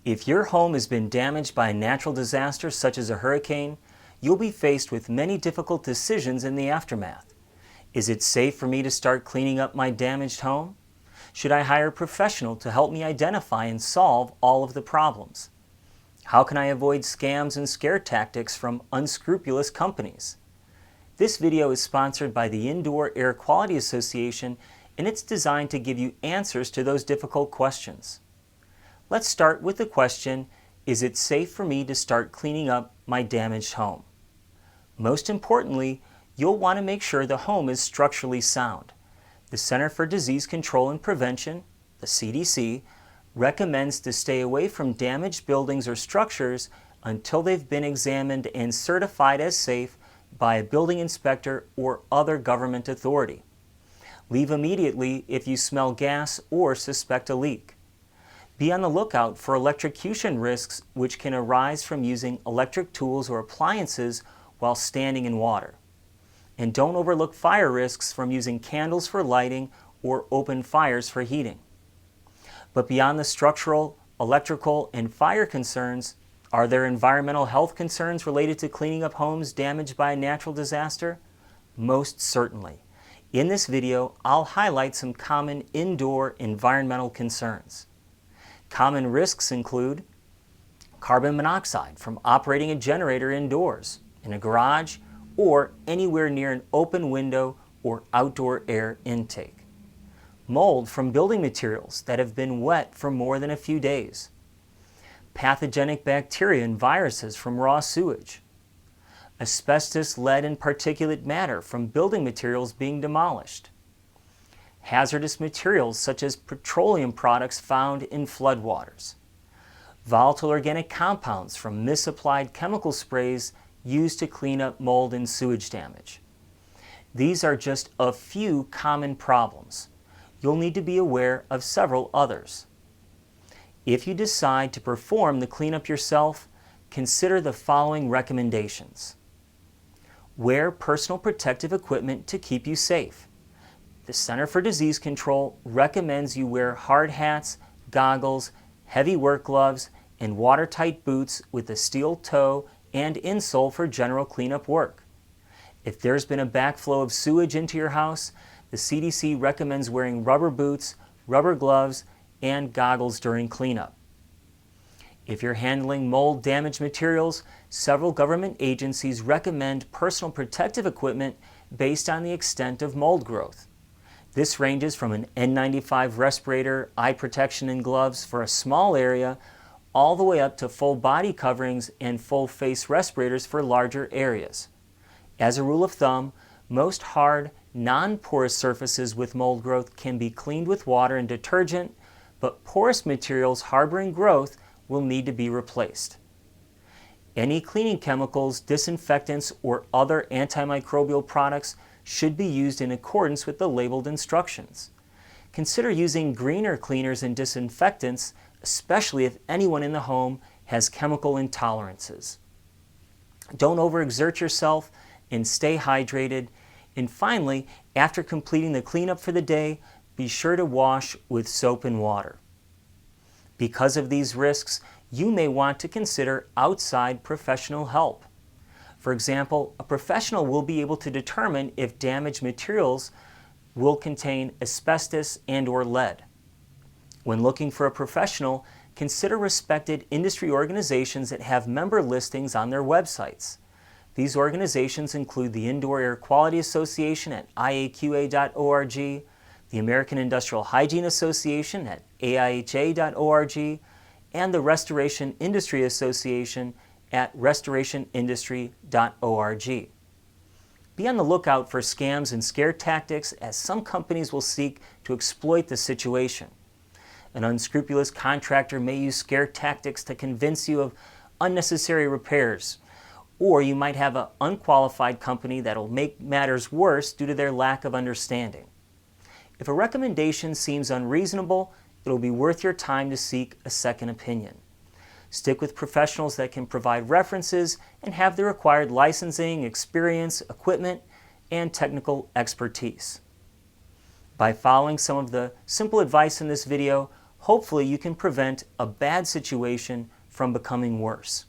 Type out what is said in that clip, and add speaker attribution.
Speaker 1: If your home has been damaged by a natural disaster such as a hurricane, you'll be faced with many difficult decisions in the aftermath. Is it safe for me to start cleaning up my damaged home? Should I hire a professional to help me identify and solve all of the problems? How can I avoid scams and scare tactics from unscrupulous companies? This video is sponsored by the Indoor Air Quality Association, and it's designed to give you answers to those difficult questions. Let's start with the question, is it safe for me to start cleaning up my damaged home? Most importantly, you'll want to make sure the home is structurally sound. The Center for Disease Control and Prevention, the CDC, recommends to stay away from damaged buildings or structures until they've been examined and certified as safe by a building inspector or other government authority. Leave immediately if you smell gas or suspect a leak. Be on the lookout for electrocution risks which can arise from using electric tools or appliances while standing in water. And don't overlook fire risks from using candles for lighting or open fires for heating. But beyond the structural, electrical, and fire concerns, are there environmental health concerns related to cleaning up homes damaged by a natural disaster? Most certainly. In this video, I'll highlight some common indoor environmental concerns. Common risks include carbon monoxide from operating a generator indoors, in a garage, or anywhere near an open window or outdoor air intake. Mold from building materials that have been wet for more than a few days. Pathogenic bacteria and viruses from raw sewage. Asbestos, lead, and particulate matter from building materials being demolished. Hazardous materials such as petroleum products found in floodwaters. Volatile organic compounds from misapplied chemical sprays used to clean up mold and sewage damage. These are just a few common problems. You'll need to be aware of several others. If you decide to perform the cleanup yourself, consider the following recommendations. Wear personal protective equipment to keep you safe. The Center for Disease Control recommends you wear hard hats, goggles, heavy work gloves, and watertight boots with a steel toe and insole for general cleanup work. If there's been a backflow of sewage into your house, the CDC recommends wearing rubber boots, rubber gloves, and goggles during cleanup. If you're handling mold-damaged materials, several government agencies recommend personal protective equipment based on the extent of mold growth. This ranges from an N95 respirator, eye protection, and gloves for a small area, all the way up to full body coverings and full face respirators for larger areas. As a rule of thumb, most hard, non-porous surfaces with mold growth can be cleaned with water and detergent, but porous materials harboring growth will need to be replaced. Any cleaning chemicals, disinfectants, or other antimicrobial products should be used in accordance with the labeled instructions. Consider using greener cleaners and disinfectants, especially if anyone in the home has chemical intolerances. Don't overexert yourself and stay hydrated. And finally, after completing the cleanup for the day, be sure to wash with soap and water. Because of these risks, you may want to consider outside professional help. For example, a professional will be able to determine if damaged materials will contain asbestos and/or lead. When looking for a professional, consider respected industry organizations that have member listings on their websites. These organizations include the Indoor Air Quality Association at IAQA.org, the American Industrial Hygiene Association at AIHA.org, and the Restoration Industry Association at restorationindustry.org. Be on the lookout for scams and scare tactics, as some companies will seek to exploit the situation. An unscrupulous contractor may use scare tactics to convince you of unnecessary repairs, or you might have an unqualified company that will make matters worse due to their lack of understanding. If a recommendation seems unreasonable, it will be worth your time to seek a second opinion. Stick with professionals that can provide references and have the required licensing, experience, equipment, and technical expertise. By following some of the simple advice in this video, hopefully you can prevent a bad situation from becoming worse.